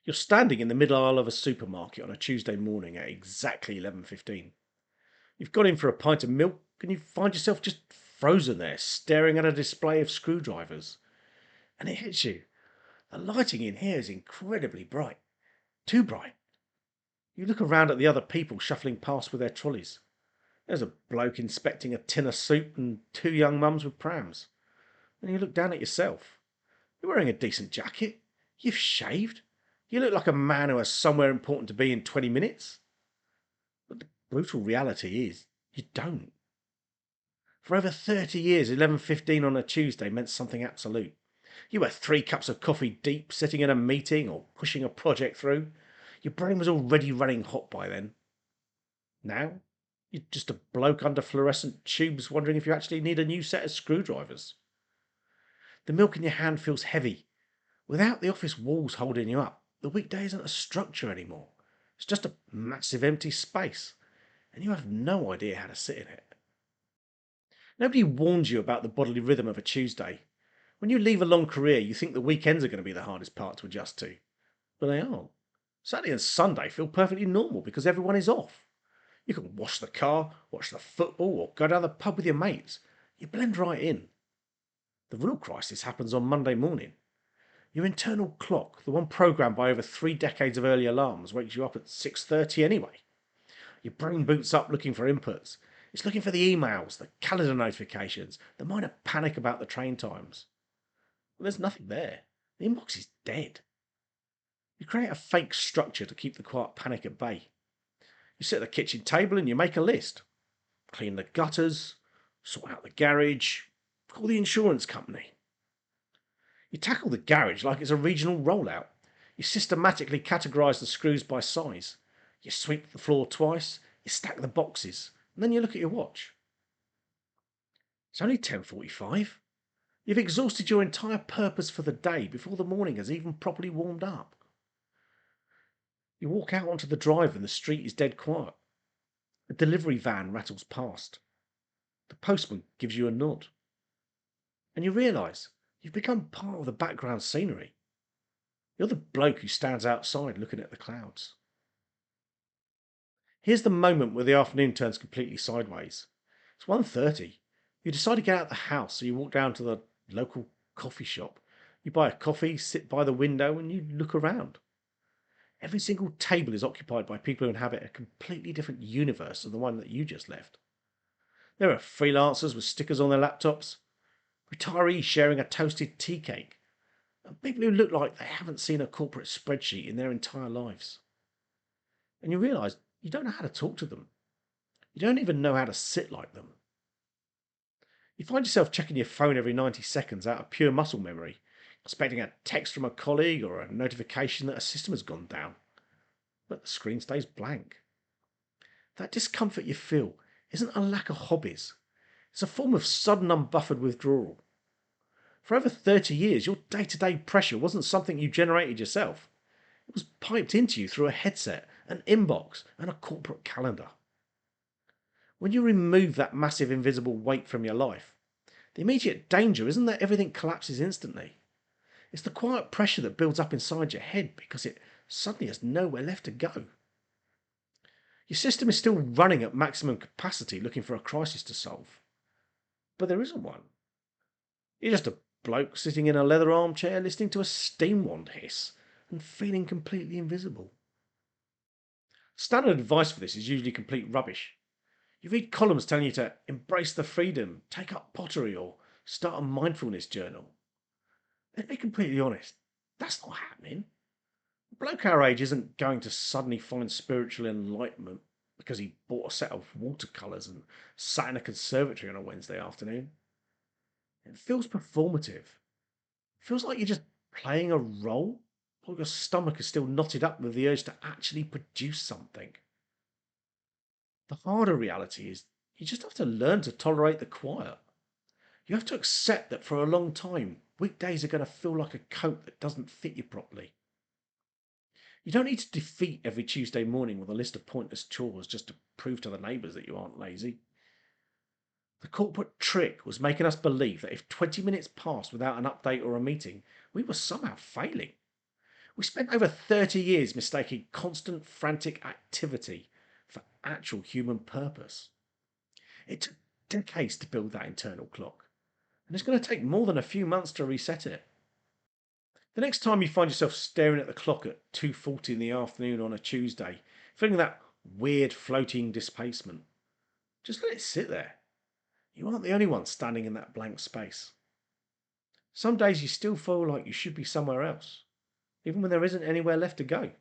You're standing in the middle aisle of a supermarket on a Tuesday morning at exactly 11:15. You've got in for a pint of milk and you find yourself just frozen there, staring at a display of screwdrivers. And it hits you. The lighting in here is incredibly bright. Too bright. You look around at the other people shuffling past with their trolleys. There's a bloke inspecting a tin of soup and two young mums with prams. And you look down at yourself. You're wearing a decent jacket. You've shaved. You look like a man who has somewhere important to be in 20 minutes. But the brutal reality is, you don't. For over 30 years, 11:15 on a Tuesday meant something absolute. You were 3 cups of coffee deep, sitting in a meeting or pushing a project through. Your brain was already running hot by then. Now, you're just a bloke under fluorescent tubes wondering if you actually need a new set of screwdrivers. The milk in your hand feels heavy. Without the office walls holding you up, the weekday isn't a structure anymore. It's just a massive empty space, and you have no idea how to sit in it. Nobody warns you about the bodily rhythm of a Tuesday. When you leave a long career, you think the weekends are going to be the hardest part to adjust to, but they aren't. Saturday and Sunday feel perfectly normal because everyone is off. You can wash the car, watch the football, or go down the pub with your mates. You blend right in. The real crisis happens on Monday morning. Your internal clock, the one programmed by over 3 decades of early alarms, wakes you up at 6:30 anyway. Your brain boots up looking for inputs. It's looking for the emails, the calendar notifications, the minor panic about the train times. Well, there's nothing there. The inbox is dead. You create a fake structure to keep the quiet panic at bay. You sit at the kitchen table and you make a list. Clean the gutters, sort out the garage, call the insurance company. You tackle the garage like it's a regional rollout. You systematically categorise the screws by size. You sweep the floor twice, you stack the boxes, and then you look at your watch. It's only 10:45. You've exhausted your entire purpose for the day before the morning has even properly warmed up. You walk out onto the drive and the street is dead quiet. A delivery van rattles past. The postman gives you a nod. And you realise you've become part of the background scenery. You're the bloke who stands outside looking at the clouds. Here's the moment where the afternoon turns completely sideways. It's 1:30. You decide to get out of the house, so you walk down to the local coffee shop. You buy a coffee, sit by the window, and you look around. Every single table is occupied by people who inhabit a completely different universe than the one that you just left. There are freelancers with stickers on their laptops, retirees sharing a toasted tea cake, and people who look like they haven't seen a corporate spreadsheet in their entire lives. And you realise you don't know how to talk to them. You don't even know how to sit like them. You find yourself checking your phone every 90 seconds out of pure muscle memory, expecting a text from a colleague or a notification that a system has gone down. But the screen stays blank. That discomfort you feel isn't a lack of hobbies. It's a form of sudden unbuffered withdrawal. For over 30 years, your day-to-day pressure wasn't something you generated yourself. It was piped into you through a headset, an inbox, and a corporate calendar. When you remove that massive invisible weight from your life, the immediate danger isn't that everything collapses instantly. It's the quiet pressure that builds up inside your head because it suddenly has nowhere left to go. Your system is still running at maximum capacity looking for a crisis to solve, but there isn't one. You're just a bloke sitting in a leather armchair listening to a steam wand hiss and feeling completely invisible. Standard advice for this is usually complete rubbish. You read columns telling you to embrace the freedom, take up pottery, or start a mindfulness journal. Let's be completely honest, that's not happening. A bloke our age isn't going to suddenly find spiritual enlightenment because he bought a set of watercolours and sat in a conservatory on a Wednesday afternoon. It feels performative. It feels like you're just playing a role, while your stomach is still knotted up with the urge to actually produce something. The harder reality is you just have to learn to tolerate the quiet. You have to accept that for a long time, weekdays are going to feel like a coat that doesn't fit you properly. You don't need to defeat every Tuesday morning with a list of pointless chores just to prove to the neighbours that you aren't lazy. The corporate trick was making us believe that if 20 minutes passed without an update or a meeting, we were somehow failing. We spent over 30 years mistaking constant frantic activity for actual human purpose. It took decades to build that internal clock, and it's going to take more than a few months to reset it. The next time you find yourself staring at the clock at 2:40 in the afternoon on a Tuesday, feeling that weird floating displacement, just let it sit there. You aren't the only one standing in that blank space. Some days you still feel like you should be somewhere else, even when there isn't anywhere left to go.